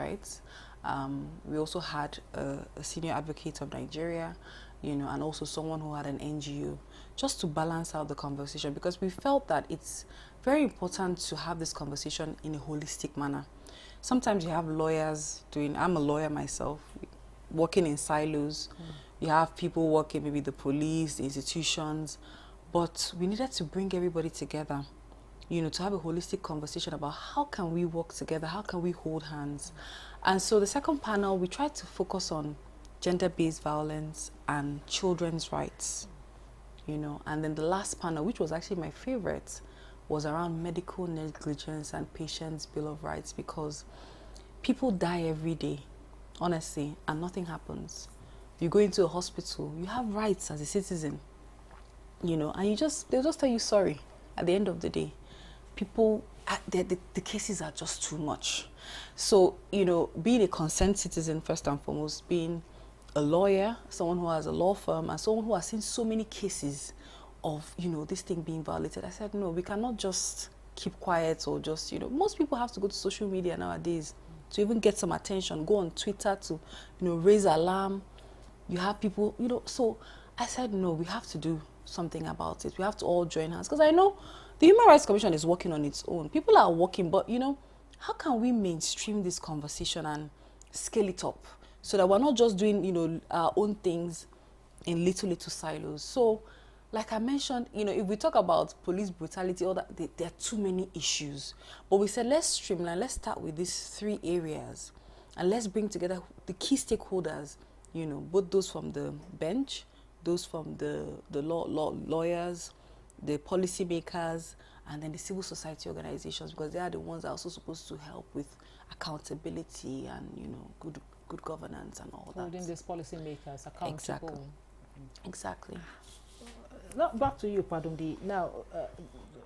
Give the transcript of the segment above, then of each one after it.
rights. We also had a senior advocate of Nigeria, and also someone who had an NGO, just to balance out the conversation, because we felt that it's very important to have this conversation in a holistic manner. Sometimes you have lawyers I'm a lawyer myself, working in silos. You have people working, maybe the police, the institutions, but we needed to bring everybody together, to have a holistic conversation about how can we work together, how can we hold hands. And so the second panel, we tried to focus on gender-based violence and children's rights, and then the last panel, which was actually my favorite, was around medical negligence and patients' bill of rights, because people die every day, honestly, and nothing happens. You go into a hospital, you have rights as a citizen, and they'll just tell you sorry at the end of the day. People, the cases are just too much. So, being a concerned citizen, first and foremost, being a lawyer, someone who has a law firm, and someone who has seen so many cases of, this thing being violated, I said, no, we cannot just keep quiet or just, most people have to go to social media nowadays to even get some attention, go on Twitter to, raise alarm. You have people, so I said, no, we have to do something about it. We have to all join hands, because I know the Human Rights Commission is working on its own. People are working, but, how can we mainstream this conversation and scale it up so that we're not just doing, our own things in little silos? So, like I mentioned, if we talk about police brutality, all that, there are too many issues. But we said, let's streamline, let's start with these 3 areas, and let's bring together the key stakeholders, both those from the bench, those from the lawyers, the policymakers, and then the civil society organizations, because they are the ones that are also supposed to help with accountability and, good governance and all that. Holding these policymakers accountable. Exactly. Now, back to you, Padundi. Now,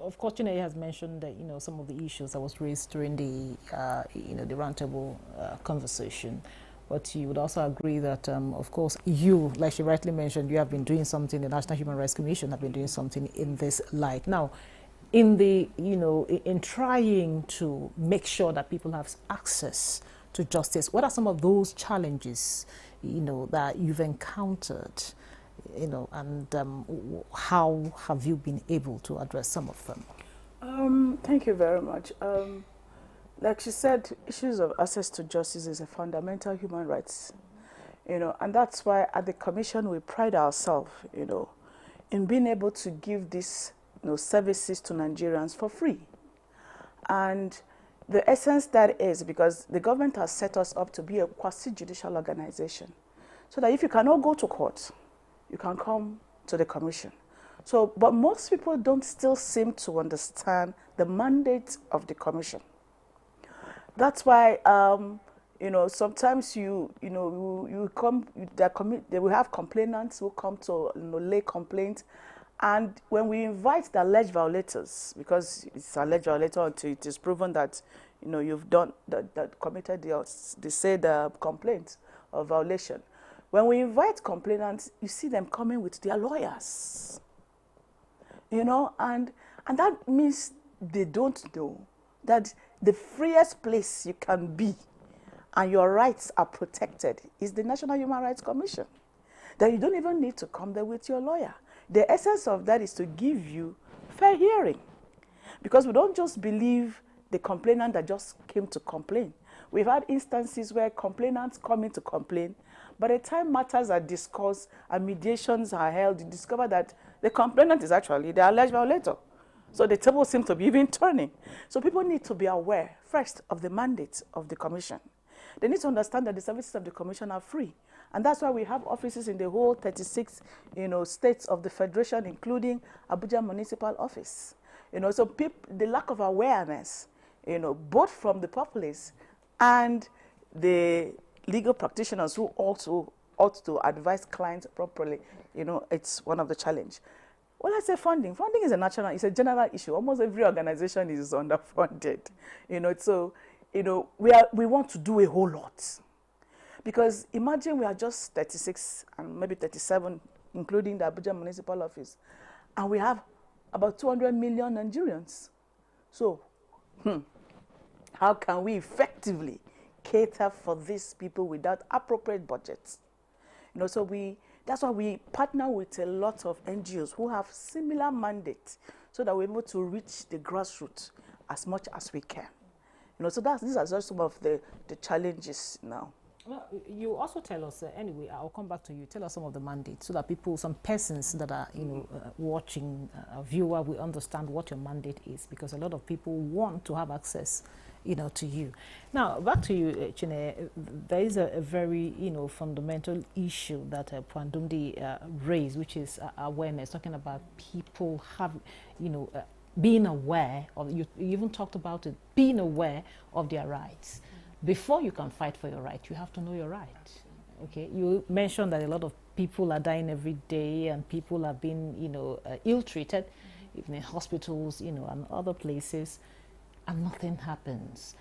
of course, Chineye has mentioned that, some of the issues that was raised during the, the roundtable conversation. But you would also agree that, of course, you, like she rightly mentioned, you have been doing something, the National Human Rights Commission have been doing something in this light. Now, in the, in trying to make sure that people have access to justice, what are some of those challenges, that you've encountered, and how have you been able to address some of them? Thank you very much. Like she said, issues of access to justice is a fundamental human rights, and that's why at the Commission we pride ourselves, in being able to give these, services to Nigerians for free. And the essence that is because the government has set us up to be a quasi-judicial organization, so that if you cannot go to court, you can come to the Commission. So, but most people don't still seem to understand the mandate of the Commission. That's why, sometimes you come, they will have complainants who come to lay complaint, and when we invite the alleged violators, because it's alleged violator until it is proven that you've done that committed the said complaint or violation. When we invite complainants, you see them coming with their lawyers, and that means they don't know that the freest place you can be and your rights are protected is the National Human Rights Commission. That you don't even need to come there with your lawyer. The essence of that is to give you fair hearing, because we don't just believe the complainant that just came to complain. We've had instances where complainants come in to complain, by the time matters are discussed and mediations are held, you discover that the complainant is actually the alleged violator. So the table seems to be even turning. So people need to be aware, first, of the mandate of the Commission. They need to understand that the services of the Commission are free. And that's why we have offices in the whole 36 states of the Federation, including Abuja Municipal Office. So the lack of awareness, both from the populace and the legal practitioners who also ought to advise clients properly, it's one of the challenges. Well, I say funding. Funding is it's a general issue. Almost every organization is underfunded. So, we want to do a whole lot. Because imagine we are just 36 and maybe 37, including the Abuja Municipal Office, and we have about 200 million Nigerians. So, how can we effectively cater for these people without appropriate budgets. You know, so that's why we partner with a lot of NGOs who have similar mandates, so that we're able to reach the grassroots as much as we can. You know, so these are just some of the challenges now. Well, you also tell us, anyway, I'll come back to you, tell us some of the mandates so that people, some persons that are, you know, watching, a viewer will understand what your mandate is, because a lot of people want to have access, you know, to you. Now, back to you, Chinenye, there is a very, you know, fundamental issue that Pandumdi raised, which is awareness, talking about people have, you know, being aware of, you even talked about it, being aware of their rights. Before you can fight for your right, you have to know your right. Okay, you mentioned that a lot of people are dying every day, and people are being, you know, ill-treated, even in hospitals, you know, and other places, and nothing happens.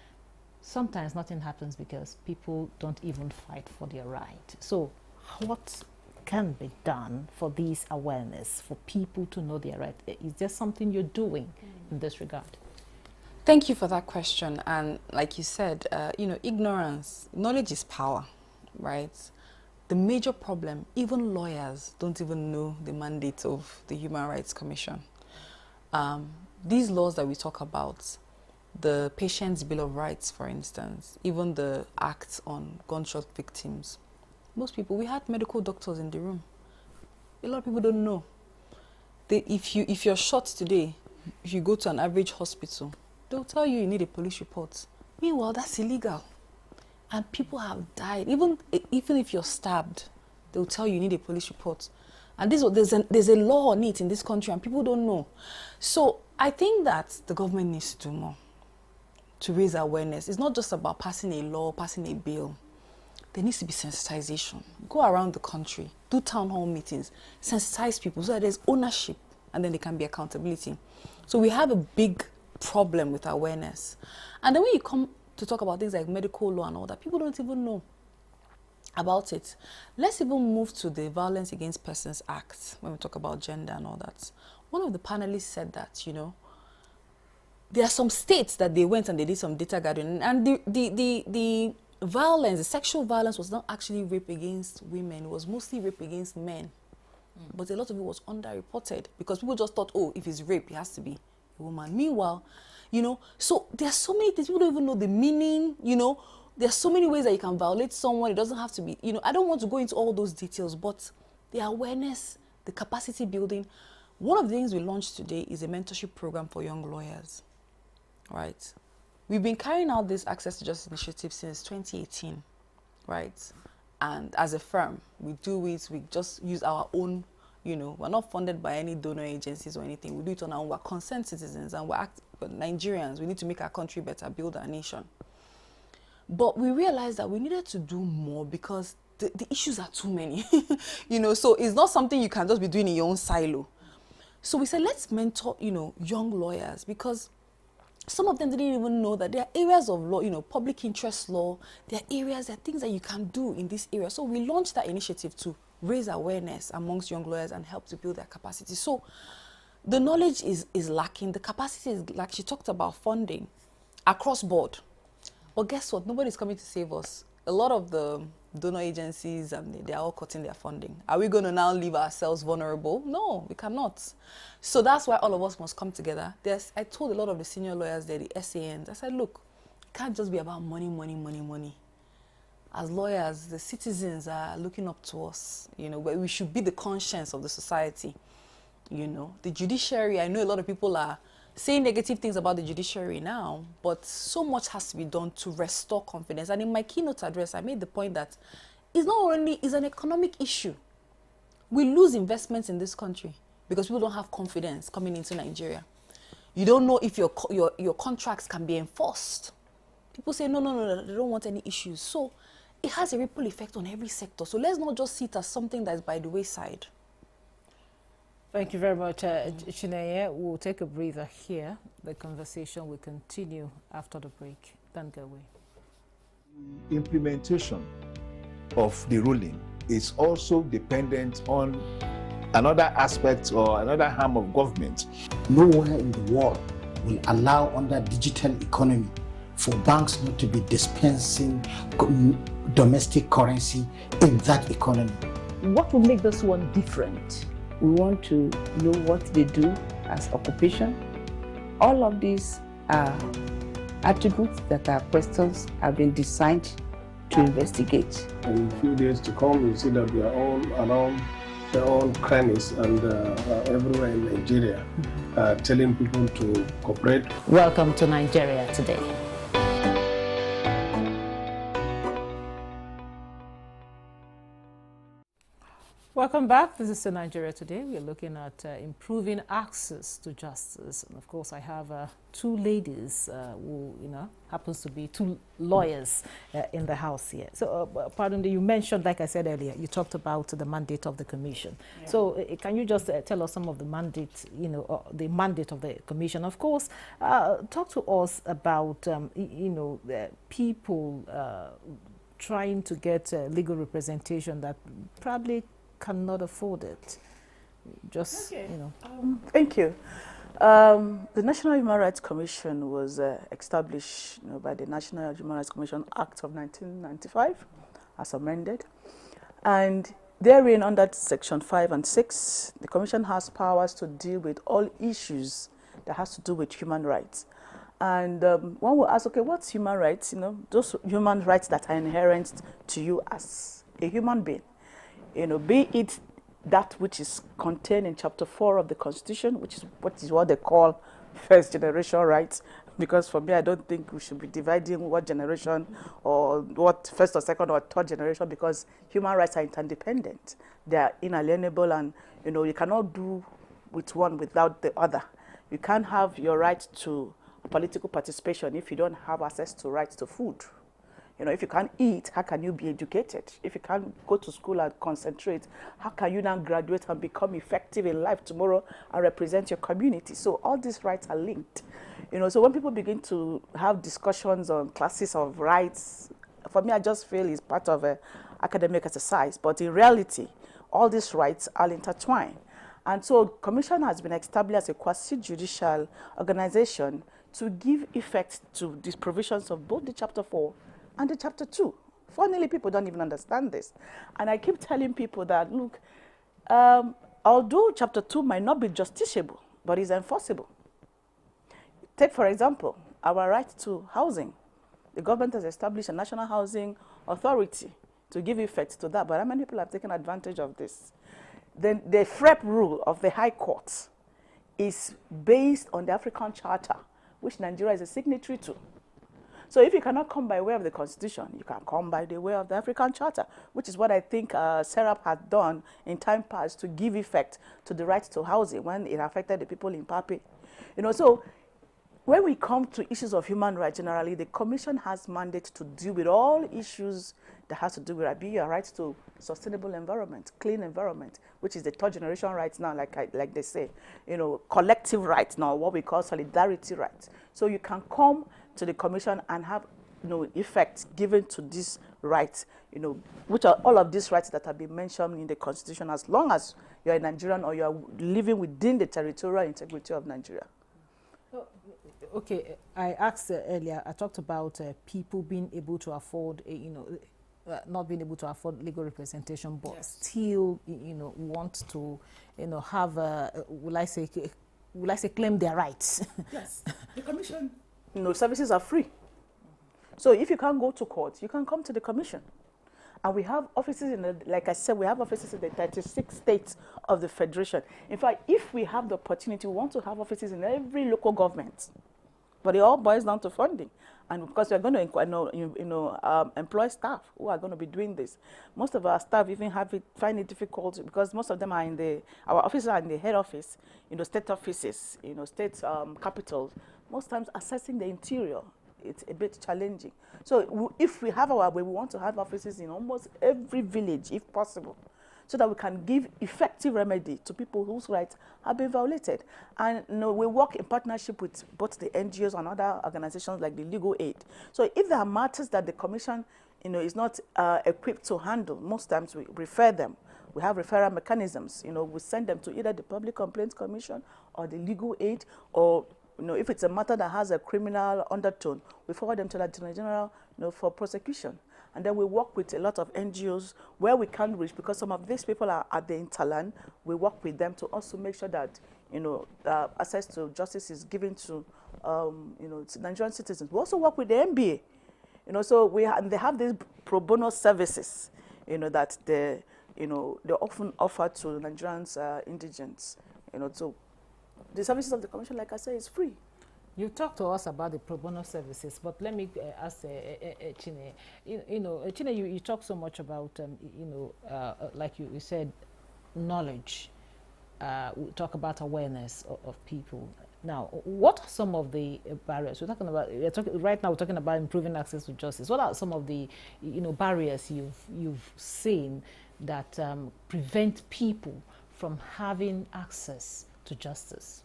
Sometimes nothing happens because people don't even fight for their right. So, what can be done for this awareness, for people to know their right? Is there something you're doing in this regard? Thank you for that question. And like you said, you know, knowledge is power, right? The major problem, even lawyers don't even know the mandate of the Human Rights Commission. These laws that we talk about, the Patient's Bill of Rights, for instance, even the Act on Gunshot Victims, most people, we had medical doctors in the room. A lot of people don't know. If you're shot today, if you go to an average hospital, they'll tell you need a police report. Meanwhile, that's illegal. And people have died. Even if you're stabbed, they'll tell you need a police report. And there's a law on it in this country, and people don't know. So I think that the government needs to do more to raise awareness. It's not just about passing a law, passing a bill. There needs to be sensitization. Go around the country, do town hall meetings, sensitize people so that there's ownership, and then there can be accountability. So we have a big problem with awareness. And then when you come to talk about things like medical law and all that, people don't even know about it. Let's even move to the Violence Against Persons Act when we talk about gender and all that. One of the panelists said that, you know, there are some states that they went and they did some data gathering, and the violence, the sexual violence was not actually rape against women, it was mostly rape against men. But a lot of it was underreported because people just thought, oh, if it's rape, it has to be a woman. Meanwhile, you know, so there are so many things, people don't even know the meaning, you know, there's so many ways that you can violate someone. It doesn't have to be, you know, I don't want to go into all those details, but the awareness, the capacity building. One of the things we launched today is a mentorship program for young lawyers, right? We've been carrying out this Access to Justice initiative since 2018, right? And as a firm, we do it, we just use our own, you know, we're not funded by any donor agencies or anything. We do it on our own. We're concerned citizens and we're Nigerians. We need to make our country better, build our nation. But we realized that we needed to do more because the issues are too many, you know, so it's not something you can just be doing in your own silo. So we said, let's mentor, you know, young lawyers, because some of them didn't even know that there are areas of law, you know, public interest law, there are things that you can do in this area. So we launched that initiative to raise awareness amongst young lawyers and help to build their capacity. So the knowledge is lacking, the capacity is like she talked about funding across board. But guess what? Nobody's coming to save us. A lot of the donor agencies, they're all cutting their funding. Are we going to now leave ourselves vulnerable? No, we cannot. So that's why all of us must come together. I told a lot of the senior lawyers there, the SANs, I said, look, it can't just be about money, money, money, money. As lawyers, the citizens are looking up to us, you know, where we should be the conscience of the society. You know, the judiciary, I know a lot of people are saying negative things about the judiciary now, but so much has to be done to restore confidence. And in my keynote address, I made the point that it's not only, it's an economic issue. We lose investments in this country because people don't have confidence coming into Nigeria. You don't know if your contracts can be enforced. People say, no, they don't want any issues. So it has a ripple effect on every sector. So let's not just see it as something that's by the wayside. Thank you very much, Chinenye. We'll take a breather here. The conversation will continue after the break. Don't go away. Implementation of the ruling is also dependent on another aspect or another arm of government. Nowhere in the world will allow under digital economy for banks not to be dispensing domestic currency in that economy. What will make this one different? We want to know what they do as occupation. All of these are attributes that our questions have been designed to investigate. In a few days to come, you see that we are all around their own crannies and everywhere in Nigeria, telling people to cooperate. Welcome to Nigeria Today. Welcome back. This is Nigeria Today. We're looking at improving access to justice. And of course, I have two ladies who, happens to be two lawyers in the house here. So, pardon me, you mentioned, like I said earlier, you talked about the mandate of the commission. Yeah. So, can you just tell us some of the mandate, the mandate of the commission? Of course, talk to us about, people trying to get legal representation that probably cannot afford it. Just, Thank you. The National Human Rights Commission was established by the National Human Rights Commission Act of 1995 as amended. And therein, under Section 5 and 6, the Commission has powers to deal with all issues that has to do with human rights. And one will ask, okay, what's human rights? Those human rights that are inherent to you as a human being. Be it that which is contained in Chapter 4 of the Constitution, which is what they call first generation rights, because for me, I don't think we should be dividing what generation or what first or second or third generation, because human rights are interdependent. They are inalienable, and you cannot do with one without the other. You can't have your right to political participation if you don't have access to rights to food. If you can't eat, how can you be educated? If you can't go to school and concentrate, how can you now graduate and become effective in life tomorrow and represent your community? So all these rights are linked. So when people begin to have discussions on classes of rights, for me, I just feel it's part of an academic exercise. But in reality, all these rights are intertwined. And so Commission has been established as a quasi-judicial organization to give effect to these provisions of both the Chapter 4 and the Chapter 2. Funnily, people don't even understand this. And I keep telling people that, look, although Chapter 2 might not be justiciable, but is enforceable. Take, for example, our right to housing. The government has established a National Housing Authority to give effect to that, but how many people have taken advantage of this? Then the FREP rule of the High Court is based on the African Charter, which Nigeria is a signatory to. So if you cannot come by way of the Constitution, you can come by the way of the African Charter, which is what I think SERAP had done in time past to give effect to the right to housing when it affected the people in Pape. So when we come to issues of human rights generally, the Commission has mandate to deal with all issues that has to do with your rights to sustainable environment, clean environment, which is the third generation rights now, like they say, collective rights now, what we call solidarity rights. So you can come to the Commission and have effect given to these rights, which are all of these rights that have been mentioned in the Constitution, as long as you're a Nigerian or you're living within the territorial integrity of Nigeria. Okay, I asked earlier, I talked about people being able to afford, not being able to afford legal representation, but yes, still, want to, have, will I say, claim their rights? Yes, the Commission. Services are free. So if you can't go to court, you can come to the Commission. And we have offices like I said, we have offices in the 36 states of the Federation. In fact, if we have the opportunity, we want to have offices in every local government. But it all boils down to funding. And because we're going to employ staff who are going to be doing this. Most of our staff even find it difficult because most of them are our offices are in the head office, state offices, state capitals. Most times accessing the interior, it's a bit challenging. So if we have our way, we want to have offices in almost every village, if possible, so that we can give effective remedy to people whose rights have been violated. And we work in partnership with both the NGOs and other organizations like the Legal Aid. So if there are matters that the Commission is not equipped to handle, most times we refer them. We have referral mechanisms. We send them to either the Public Complaints Commission or the Legal Aid, or if it's a matter that has a criminal undertone, we forward them to the Attorney General, for prosecution. And then we work with a lot of NGOs where we can't reach, because some of these people are at the hinterland. We work with them to also make sure that, access to justice is given to, Nigerian citizens. We also work with the NBA, so they have these pro bono services, that they often offer to Nigerians, indigents, so the services of the commission, like I said, is free. You talked to us about the pro bono services, but let me ask Chine. Chine, you talk so much about, like you said, knowledge. We talk about awareness of people. Now, what are some of the barriers? Right now we're talking about improving access to justice. What are some of the, barriers you've seen that prevent people from having access to justice?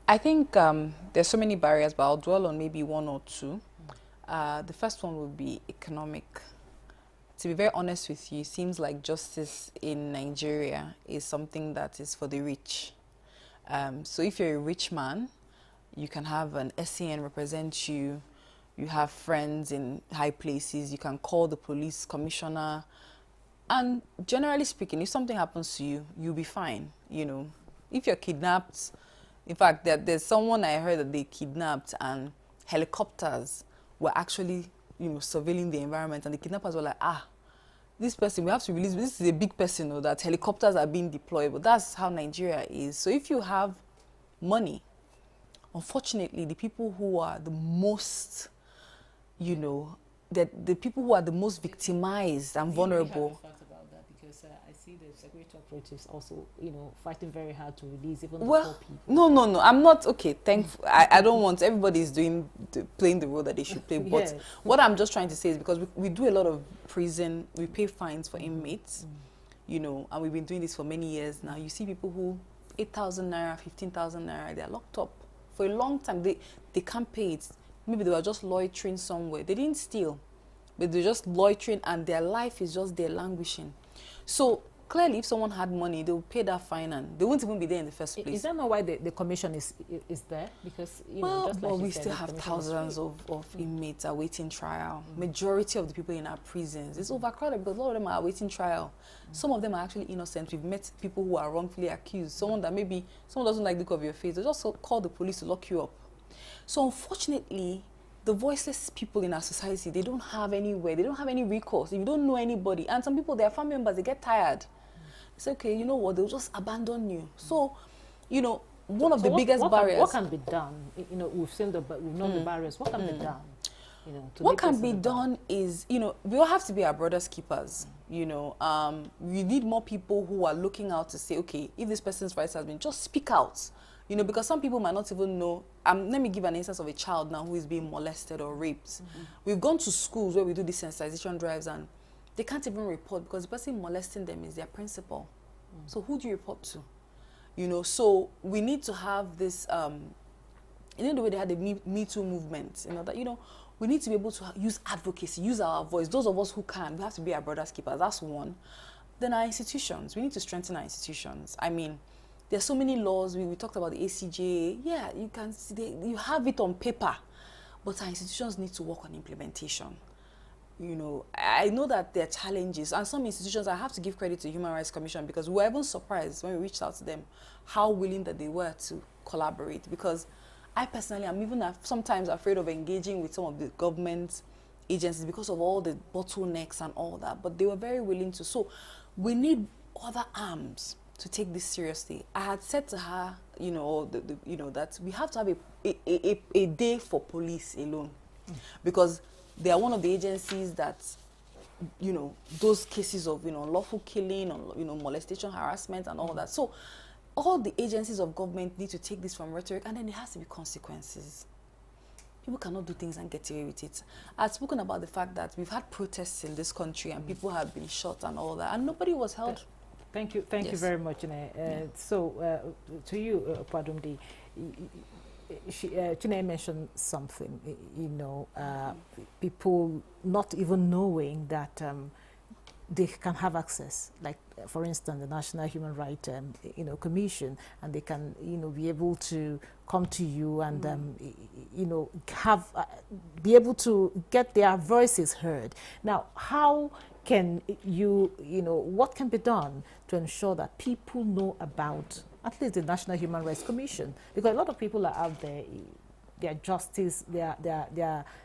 I think there's so many barriers, but I'll dwell on maybe one or two. The first one would be economic. To be very honest with you, it seems like justice in Nigeria is something that is for the rich. So if you're a rich man, you can have an SCN represent you, you have friends in high places, you can call the police commissioner, and generally speaking, if something happens to you, you'll be fine. If you're kidnapped, in fact, there's someone I heard that they kidnapped and helicopters were actually, surveilling the environment, and the kidnappers were like, this person, we have to release, this is a big person, that helicopters are being deployed, but that's how Nigeria is. So if you have money, unfortunately, the people who are the most, the people who are the most victimized and vulnerable. I see the security operatives also, fighting very hard to release even the poor people. No, I'm not, okay, thankful. I don't want, everybody's playing the role that they should play, but yes. What I'm just trying to say is, because we do a lot of prison, we pay fines for inmates, and we've been doing this for many years now. You see people who, 8,000 naira, 15,000 naira, they're locked up for a long time. They can't pay it. Maybe they were just loitering somewhere. They didn't steal, but they're just loitering, and their life is just there languishing. So clearly, if someone had money, they would pay that fine, and they won't even be there in the first place. Is that not why the commission is there? Because just like we still have thousands of inmates awaiting trial. Majority of the people in our prisons, it's overcrowded, but a lot of them are awaiting trial. Some of them are actually innocent. We've met people who are wrongfully accused. Someone that maybe someone doesn't like the look of your face, they just call the police to lock you up. So unfortunately, the voiceless people in our society, they don't have anywhere, they don't have any recourse. If you don't know anybody, and some people, their family members, they get tired. It's okay, you know what, they'll just abandon you. So, one of the biggest barriers. What can be done? We've seen we've known the barriers. What can be done? What can be done is, we all have to be our brother's keepers. We need more people who are looking out to say, okay, if this person's rights has been, just speak out. Because some people might not even know. Let me give an instance of a child now who is being molested or raped. We've gone to schools where we do these sensitization drives, and they can't even report because the person molesting them is their principal. So who do you report to? So we need to have this, the way they had the Me Too movement, that, we need to be able to use advocacy, use our voice. Those of us who can, we have to be our brother's keepers. That's one. Then our institutions. We need to strengthen our institutions. I mean, there's so many laws. We talked about the ACJ. Yeah, you can see you have it on paper, but our institutions need to work on implementation. I know that there are challenges, and some institutions, I have to give credit to Human Rights Commission, because we were even surprised when we reached out to them how willing that they were to collaborate. Because I personally am even sometimes afraid of engaging with some of the government agencies because of all the bottlenecks and all that, but they were very willing to. So we need other arms to take this seriously. I had said to her, that we have to have a day for police alone, because they are one of the agencies that, those cases of, unlawful killing, or, molestation, harassment, and all that. So all the agencies of government need to take this from rhetoric, and then there has to be consequences. People cannot do things and get away with it. I've spoken about the fact that we've had protests in this country, and people have been shot and all that, and nobody was held. Thank you you very much. So to you, Padumdi, Chine mentioned something, people not even knowing that they can have access, like for instance the National Human Rights Commission, and they can be able to come to you and have be able to get their voices heard. Now, how can what can be done to ensure that people know about at least the National Human Rights Commission? Because a lot of people are out there, their justice, their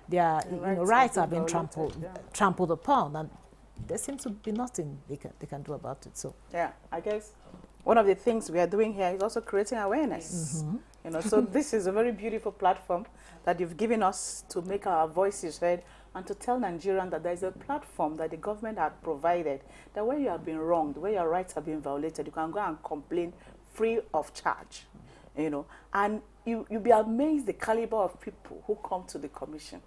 rights have been trampled upon, and there seems to be nothing they can do about it. So yeah, I guess one of the things we are doing here is also creating awareness. So this is a very beautiful platform that you've given us to make our voices heard and to tell Nigerians that there is a platform that the government has provided, that where you have been wronged, where your rights have been violated, you can go and complain free of charge. And you'll be amazed the caliber of people who come to the commission.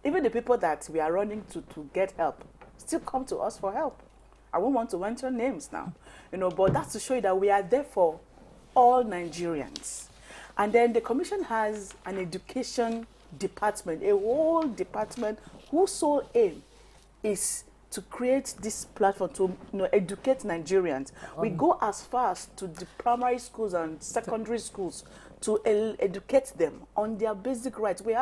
Even the people that we are running to get help still come to us for help. I won't want to mention names now, but that's to show you that we are there for all Nigerians. And then the commission has an education department, a whole department whose sole aim is to create this platform to educate Nigerians. We go as far as to the primary schools and secondary schools to educate them on their basic rights. We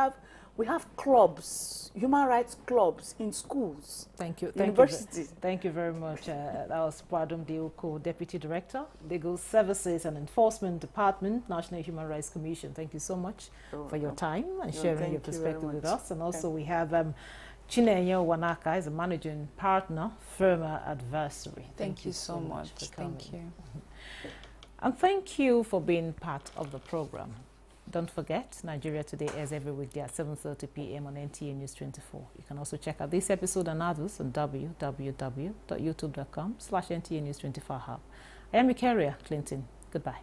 have clubs, human rights clubs in schools. Thank you. Universities. Thank you very much. That was Pradum Oko, Deputy Director, Legal Services and Enforcement Department, National Human Rights Commission. Thank you so much for your time and sharing your perspective with us. And also we have Chinenye Wanaka is a managing partner, Firma Adversary. Thank you so much. Thank you. And thank you for being part of the program. Don't forget, Nigeria Today airs every weekday at 7:30 p.m. on NTA News 24. You can also check out this episode and others on www.youtube.com/NTA News 24 Hub. I am Ikaria Clinton. Goodbye.